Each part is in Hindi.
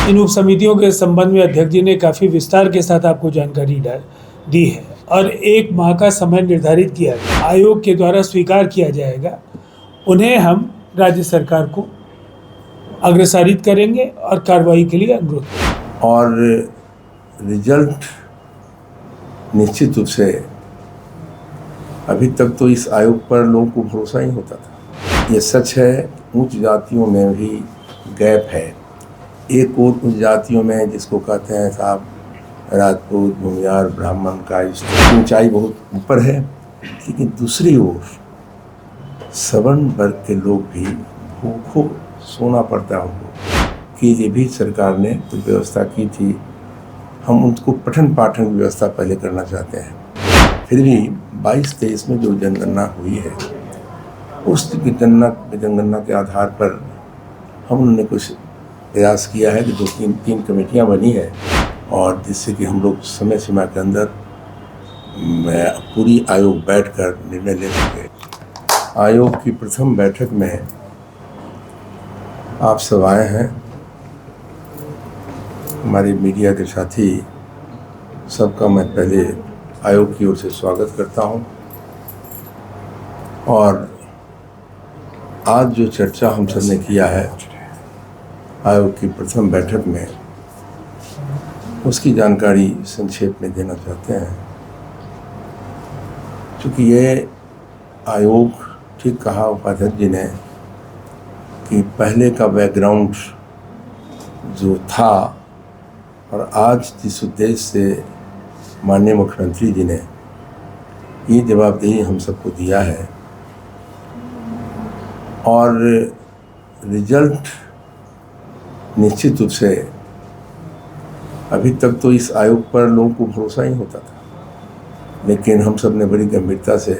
इन उप समितियों के संबंध में अध्यक्ष जी ने काफ़ी विस्तार के साथ आपको जानकारी दी है और 1 माह का समय निर्धारित किया है। आयोग के द्वारा स्वीकार किया जाएगा, उन्हें हम राज्य सरकार को अग्रसारित करेंगे और कार्रवाई के लिए अनुरोध करेंगे। और रिजल्ट निश्चित रूप से अभी तक तो इस आयोग पर लोगों को भरोसा ही होता था। ये सच है, उच्च जातियों में भी गैप है। एक और उच्च जातियों में जिसको कहते हैं साहब राजपूत, भूमियार, ब्राह्मण का ऊंचाई बहुत ऊपर है, लेकिन दूसरी ओर सवर्ण वर्ग के लोग भी भूखों सोना पड़ता उनको कि ये भी सरकार ने तो व्यवस्था की थी। हम उनको पठन पाठन की व्यवस्था पहले करना चाहते हैं। फिर भी 22-23 में जो जनगणना हुई है, उस जनगणना के आधार पर हमने कुछ प्रयास किया है कि 2-3 कमेटियां बनी है और जिससे कि हम लोग समय सीमा के अंदर पूरी आयोग बैठकर निर्णय ले सके। आयोग की प्रथम बैठक में आप सब आए हैं, हमारे मीडिया के साथी सबका मैं पहले आयोग की ओर से स्वागत करता हूं। और आज जो चर्चा हम सब ने किया है आयोग की प्रथम बैठक में, उसकी जानकारी संक्षेप में देना चाहते हैं। क्योंकि ये आयोग, ठीक कहा उपाध्यक्ष जी ने कि पहले का बैकग्राउंड जो था और आज जिस उद्देश्य से माननीय मुख्यमंत्री जी ने ये जवाबदेही हम सबको दिया है और रिजल्ट निश्चित रूप से अभी तक तो इस आयोग पर लोगों को भरोसा ही होता था, लेकिन हम सब ने बड़ी गंभीरता से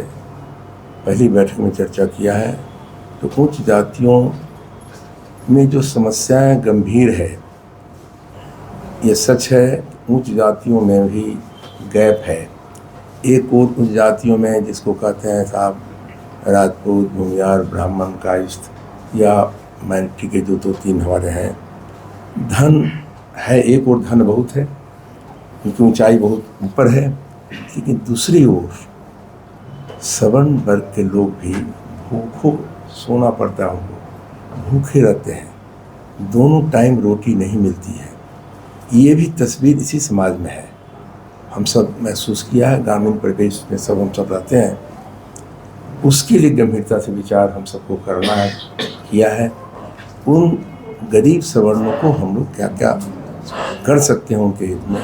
पहली बैठक में चर्चा किया है। तो उच्च जातियों में जो समस्याएं गंभीर है, ये सच है, उच्च जातियों में भी गैप है। एक और उच्च जातियों में जिसको कहते हैं साहब राजपूत, भूमियार, ब्राह्मण, कायस्थ या माइनॉरिटी के जो 2-3 हमारे हैं, धन है एक और धन बहुत है, उनकी ऊंचाई बहुत ऊपर है, लेकिन दूसरी ओर सवर्ण वर्ग के लोग भी भूखों सोना पड़ता उनको, भूखे रहते हैं, दोनों टाइम रोटी नहीं मिलती है। ये भी तस्वीर इसी समाज में है, हम सब महसूस किया है। ग्रामीण परिवेश में सब हम सब रहते हैं, उसके लिए गंभीरता से विचार हम सबको करना है, किया है। उन गरीब सवर्णों को हम लोग क्या क्या कर सकते हैं उनके हित में,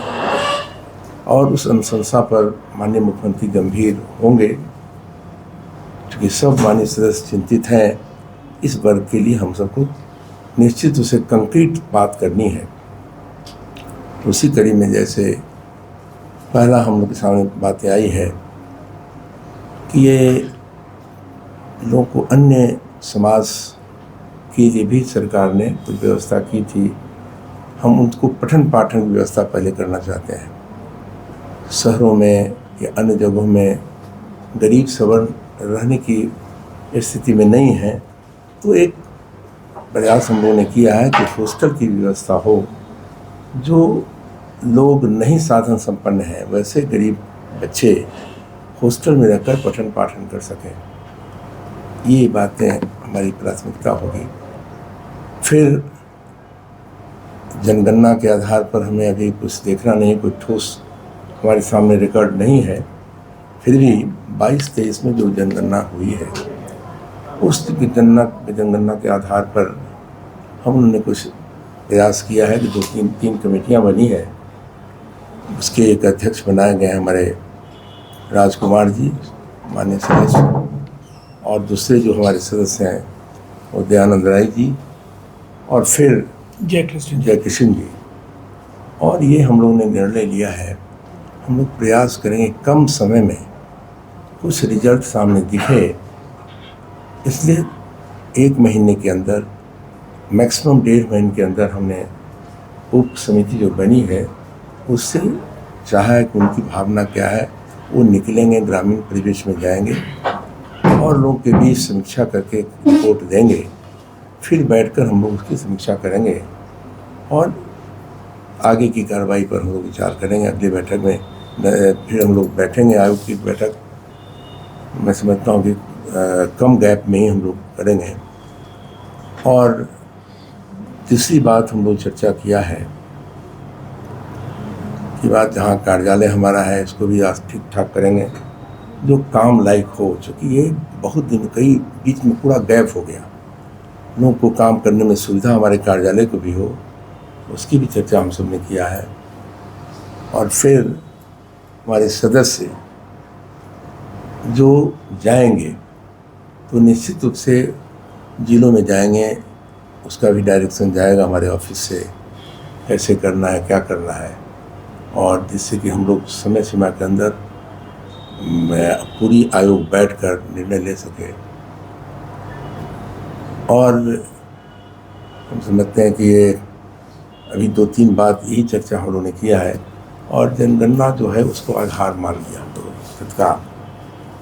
और उस अनुशंसा पर माननीय मुख्यमंत्री गंभीर होंगे, क्योंकि सब माननीय सदस्य चिंतित हैं। इस वर्ग के लिए हम सबको निश्चित उसे कंक्रीट बात करनी है। उसी कड़ी में जैसे पहला हम लोग के सामने बातें आई है कि ये लोगों को अन्य समाज के लिए भी सरकार ने कुछ व्यवस्था की थी। हम उनको पठन पाठन की व्यवस्था पहले करना चाहते हैं। शहरों में या अन्य जगहों में गरीब सवर्ण रहने की स्थिति में नहीं है, तो एक प्रयास हम लोगों ने किया है कि हॉस्टल की व्यवस्था हो। जो लोग नहीं साधन संपन्न हैं, वैसे गरीब बच्चे हॉस्टल में रहकर पठन पाठन कर सकें। ये बातें हमारी प्राथमिकता होगी। फिर जनगणना के आधार पर हमें अभी कुछ देखना नहीं, कोई ठोस हमारे सामने रिकॉर्ड नहीं है। फिर भी 22-23 में जो जनगणना हुई है, उस जनगणना के आधार पर हमने कुछ प्रयास किया है कि 2-3 कमेटियां बनी है। उसके एक अध्यक्ष बनाए गए हैं हमारे राजकुमार जी, माननीय सदस्य, और दूसरे जो हमारे सदस्य हैं वो दयानंद राय जी और फिर जय किशन जी। और ये हम लोगों ने निर्णय लिया है, हम लोग प्रयास करेंगे कम समय में कुछ रिजल्ट सामने दिखे, इसलिए 1 महीने के अंदर, मैक्सिमम 1.5 महीने के अंदर हमने उप समिति जो बनी है उससे चाहा है कि उनकी भावना क्या है वो निकलेंगे, ग्रामीण परिवेश में जाएंगे और लोगों के बीच समीक्षा करके रिपोर्ट देंगे। फिर बैठकर हम लोग उसकी समीक्षा करेंगे और आगे की कार्रवाई पर हम लोग विचार करेंगे। अगली बैठक में फिर हम लोग बैठेंगे। आयोग की बैठक मैं समझता हूँ कि कम गैप में ही हम लोग करेंगे। और तीसरी बात हम लोग चर्चा किया है कि बात जहाँ कार्यालय हमारा है इसको भी आज ठीक ठाक करेंगे, जो काम लायक हो, चूँकि ये बहुत दिन कई बीच में पूरा गैप हो गया, लोगों को काम करने में सुविधा हमारे कार्यालय को भी हो, उसकी भी चर्चा हम सब ने किया है। और फिर हमारे सदस्य जो जाएंगे तो निश्चित रूप से जिलों में जाएंगे, उसका भी डायरेक्शन जाएगा हमारे ऑफिस से, कैसे करना है, क्या करना है, और जिससे कि हम लोग समय सीमा के अंदर पूरी आयोग बैठकर निर्णय ले सके। और हम समझते हैं कि ये अभी 2-3 बात यही चर्चा हम लोगों ने किया है। और जनगणना जो है उसको आज हार मान लिया हम लोग तत्काल,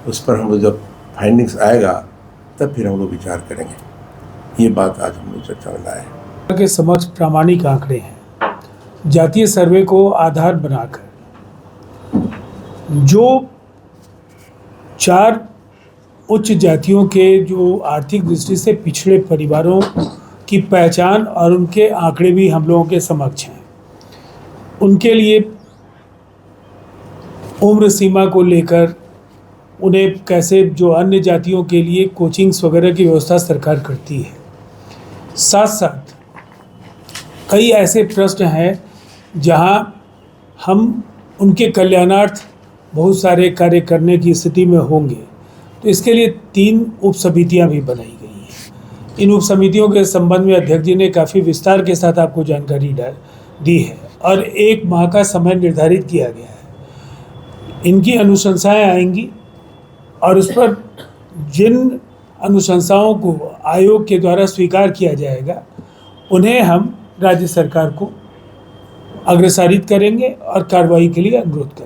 उस पर हम लोग जब फाइंडिंग्स आएगा तब फिर हम लोग विचार करेंगे। ये बात आज हम लोग चर्चा में लाए हैं। के समक्ष प्रामाणिक आंकड़े हैं। जातीय सर्वे को आधार बनाकर जो 4 उच्च जातियों के जो आर्थिक दृष्टि से पिछड़े परिवारों की पहचान और उनके आंकड़े भी हम लोगों के समक्ष हैं। उनके लिए उम्र सीमा को लेकर उन्हें कैसे, जो अन्य जातियों के लिए कोचिंग्स वगैरह की व्यवस्था सरकार करती है, साथ साथ कई ऐसे ट्रस्ट हैं जहां हम उनके कल्याणार्थ बहुत सारे कार्य करने की स्थिति में होंगे। तो इसके लिए 3 उप समितियाँ भी बनाई गई हैं। इन उप समितियों के संबंध में अध्यक्ष जी ने काफ़ी विस्तार के साथ आपको जानकारी दी है और 1 माह का समय निर्धारित किया गया है। इनकी अनुशंसाएं आएंगी और उस पर जिन अनुशंसाओं को आयोग के द्वारा स्वीकार किया जाएगा उन्हें हम राज्य सरकार को अग्रसारित करेंगे और कार्रवाई के लिए अनुरोध करेंगे।